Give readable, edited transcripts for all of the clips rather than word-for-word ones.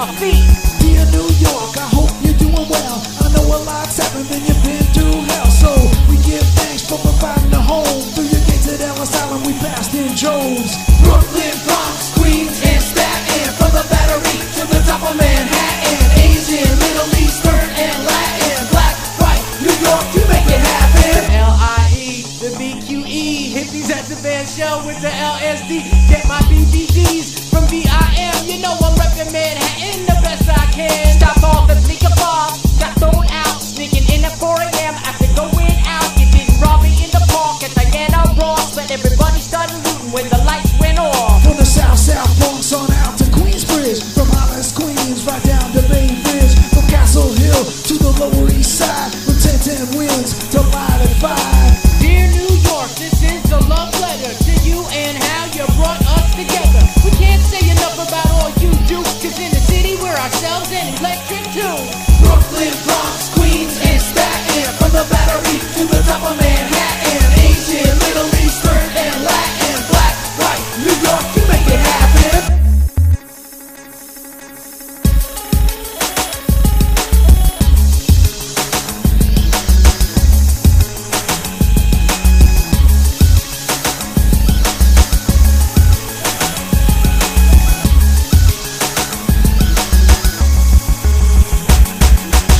my feet. Dear New York, I hope you're doing well. I know a lot's happened and you've been through hell, so we give thanks for providing a home. Through your gates at Ellis Island we passed in droves. Brooklyn, Bronx, Queens, and Staten, from the Battery to the top of Manhattan. Asian, Middle Eastern, and Latin. Black, white, New York, you make it happen. L-I-E, the B-Q-E. Hippies at the band show with the LSD. Get my BBDs from B-I-M. You know I'm reppin' Manhattan the best I can. Stop off at Bleecker Bar, got thrown out. Sneaking in at 4 a.m. after going out. You didn't rob me in the park at Diana Ross, but everybody started looting when the lights went off. From the South Bronx on out to Queensbridge, from Hollis, Queens, right down to Bay Bridge, from Castle Hill to the Lower East Side, from 1010 Winds to Light at 5. Dear New York, this is a love letter to you and how you brought us together. We can't say enough about all you do, cause in the city we're ourselves and electric too. Brooklyn, Bronx, Queens, and Staten, from the Battery to the top of Manhattan. Asian, Middle Eastern, and Latin. Black, white, New York, you make it happen.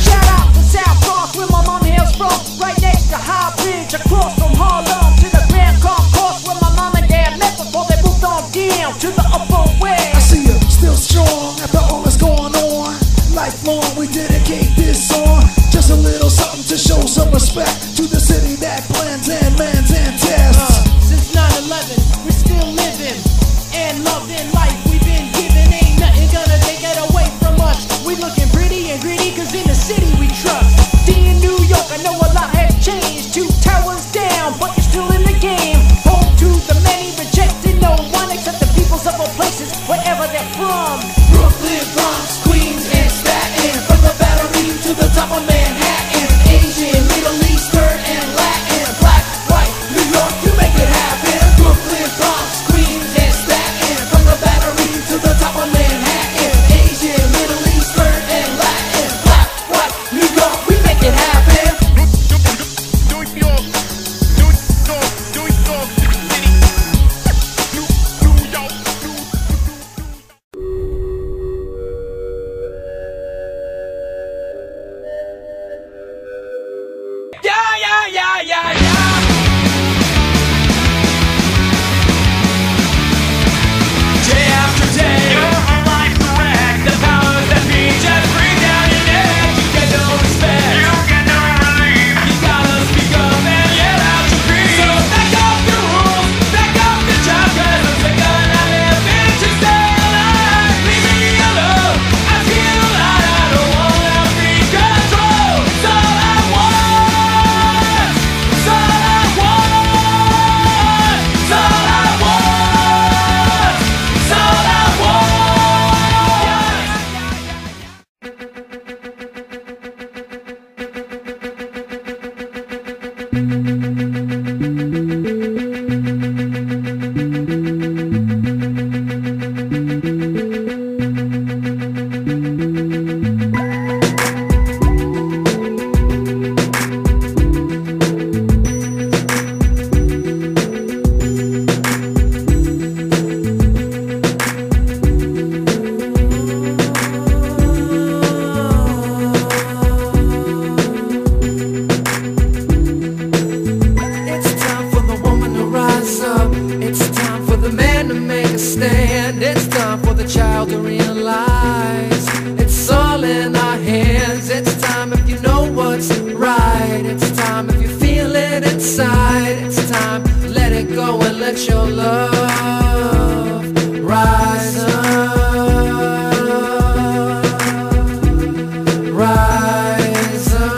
Shout out to South Bronx where my mom hails from, right next to High Bridge, across from Harlem to the Grand Concourse where my mom and dad met before they moved on down to the Upper I West. see you still strong after all that's going on. Lifelong we dedicate this song. Just a little something to show some respect to the city that blends and mends and tests. Since 9/11, we're still living and loving life we've been given. Ain't nothing gonna take it away from us. We looking pretty and gritty cause in the city we trust. Dear New York, I know a lot has changed. 2 towers down, but you're still in the game. Home to the many, rejected no one except the peoples of all places, wherever they're from. Brooklyn, Bronx, Queens, and Staten, from the Battery to the top of Manhattan. Asian, Middle Eastern, and Latin. Black, white, New York, you make it happen. Brooklyn, Bronx, Queens, and Staten, from the Battery to the top of Manhattan. Asian, Middle Eastern, and Latin. Black, white, New York, we make it happen. Yeah. Day after day, your whole life's a wreck. The powers that be just bring down your neck. You get no respect, you get no relief. You gotta speak up and yell out your grief. So back up the rules, back up the job, cause I'm sick of not living to stay alive. Leave me alone, I feel alive. I don't wanna be controlled. It's all I want, it's all I want, it's all I want, it's all I want. It's time for the woman to rise up. It's time for the man to make a stand. It's time for the child to realize it's all in our hands. It's time if you know what's right. It's time if you feel it inside. It's time, let it go and let your love rise up. Rise up.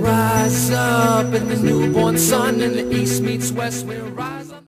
Rise up in the newborn sun, and the east meets west. We're rising.